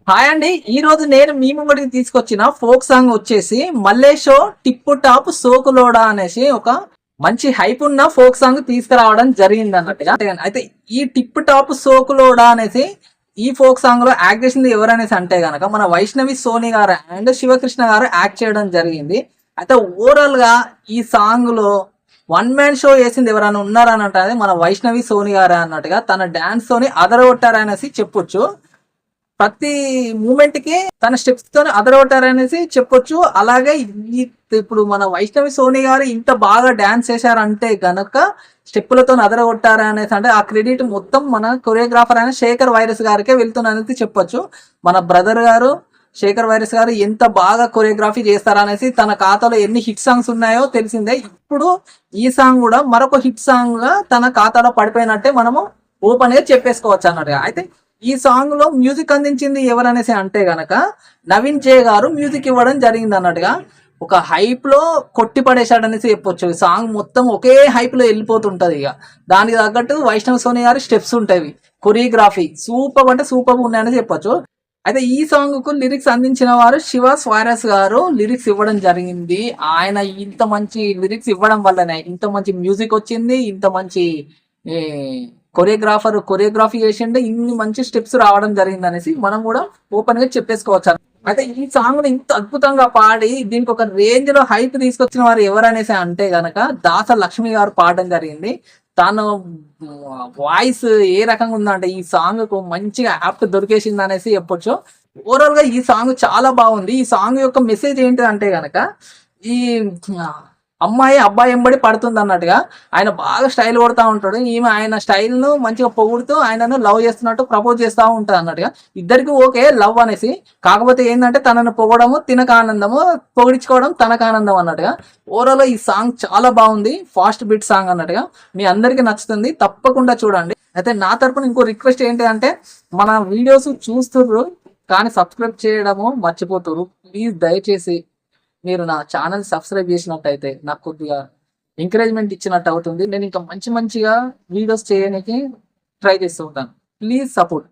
Hi అండి. ఈ రోజు నేను మీ ముంగడికి తీసుకొచ్చిన ఫోక్ సాంగ్ వచ్చేసి మల్లేషో టిప్పు టాప్ సోకులోడా అనేసి ఒక మంచి హైప్ ఉన్న ఫోక్ సాంగ్ తీసుకురావడం జరిగింది అన్నట్టుగా. అయితే ఈ టిప్పు టాప్ సోకులోడా అనేసి ఈ ఫోక్ సాంగ్ లో యాక్ట్ చేసింది ఎవరనేసి అంటే గనక మన వైష్ణవి సోని గారు అండ్ శివకృష్ణ గారు యాక్ట్ చేయడం జరిగింది. అయితే ఓవరాల్ గా ఈ సాంగ్ లో వన్ మ్యాన్ షో వేసింది ఎవరైనా ఉన్నారని అంటే మన వైష్ణవి సోని గారే అన్నట్టుగా. తన డాన్స్ తోని అదరగొట్టారనేసి చెప్పొచ్చు. ప్రతి మూమెంట్ కి తన స్టెప్స్ తో అదరగొట్టారనేసి చెప్పొచ్చు. అలాగే ఇప్పుడు మన వైష్ణవి సోని గారు ఇంత బాగా డాన్స్ చేశారంటే గనక స్టెప్పులతో అదరగొట్టారనేసి అంటే ఆ క్రెడిట్ మొత్తం మన కొరియోగ్రాఫర్ అయిన శేఖర్ వైరస్ గారికే వెళ్తుందనేసి చెప్పొచ్చు. మన బ్రదర్ గారు శేఖర్ వైరస్ గారు ఎంత బాగా కొరియోగ్రఫీ చేస్తారనేసి తన ఖాతాలో ఎన్ని హిట్ సాంగ్స్ ఉన్నాయో తెలిసిందే. ఇప్పుడు ఈ సాంగ్ కూడా మరొక హిట్ సాంగ్ గా తన ఖాతాలో పడిపోయినట్టే మనము ఓపెన్ గా చెప్పేసుకోవచ్చు అన్నట్టుగా. అయితే ఈ సాంగ్ లో మ్యూజిక్ అందించింది ఎవరనేసి అంటే గనక నవీన్ జే గారు మ్యూజిక్ ఇవ్వడం జరిగింది అన్నట్టుగా. ఒక హైప్ లో కొట్టి పడేశాడనేసి చెప్పొచ్చు. సాంగ్ మొత్తం ఒకే హైప్ లో వెళ్ళిపోతుంటది. ఇక దానికి తగ్గట్టు వైష్ణవ్ సోని గారి స్టెప్స్ ఉంటాయి, కొరియోగ్రఫీ సూపర్ అంటే సూపర్ ఉన్నాయని చెప్పొచ్చు. అయితే ఈ సాంగ్ కు లిరిక్స్ అందించిన వారు శివ స్వైరస్ గారు లిరిక్స్ ఇవ్వడం జరిగింది. ఆయన ఇంత మంచి లిరిక్స్ ఇవ్వడం వల్లనే ఇంత మంచి మ్యూజిక్ వచ్చింది, ఇంత మంచి కొరియోగ్రఫీ చేసిండే ఇన్ని మంచి స్టెప్స్ రావడం జరిగింది అనేసి మనం కూడా ఓపెన్ గా చెప్పేసుకోవచ్చు. అయితే ఈ సాంగ్ ని ఇంత అద్భుతంగా పాడి దీనికి ఒక రేంజ్ లో హైప్ తీసుకొచ్చిన వారు ఎవరనేసి అంటే గనక దాస లక్ష్మి గారు పాడడం జరిగింది. తను వాయిస్ ఏ రకంగా ఉందంటే ఈ సాంగ్ కు మంచిగా యాప్ట్ దొరికేసింది అనేసి చెప్పొచ్చు. ఓవరాల్ గా ఈ సాంగ్ చాలా బాగుంది. ఈ సాంగ్ యొక్క మెసేజ్ ఏంటి అంటే గనక ఈ అమ్మాయి అబ్బాయి ఎంబడి పడుతుంది అన్నట్టుగా. ఆయన బాగా స్టైల్ కొడతా ఉంటాడు, ఈమె ఆయన స్టైల్ ను మంచిగా పొగుడుతూ ఆయనను లవ్ చేస్తున్నట్టు ప్రపోజ్ చేస్తూ ఉంటది అన్నట్టుగా. ఇద్దరికి ఓకే లవ్ అనేసి, కాకపోతే ఏంటంటే తనను పొగడము తినక ఆనందము, పొగిడించుకోవడం తనకు ఆనందం అన్నట్టుగా. ఓవరాల్ ఈ సాంగ్ చాలా బాగుంది, ఫాస్ట్ బీట్ సాంగ్ అన్నట్టుగా. మీ అందరికి నచ్చుతుంది, తప్పకుండా చూడండి. అయితే నా తరపున ఇంకో రిక్వెస్ట్ ఏంటి అంటే మన వీడియోస్ చూస్తుర్రు కానీ సబ్స్క్రైబ్ చేయడము మర్చిపోతున్నారు. ప్లీజ్ దయచేసి మీరు నా ఛానల్ సబ్స్క్రైబ్ చేసినట్టయితే నాకు కొద్దిగా ఎంకరేజ్మెంట్ ఇచ్చినట్టు అవుతుంది. నేను ఇంకా మంచిగా వీడియోస్ చేయడానికి ట్రై చేస్తూ ఉంటాను. Please support.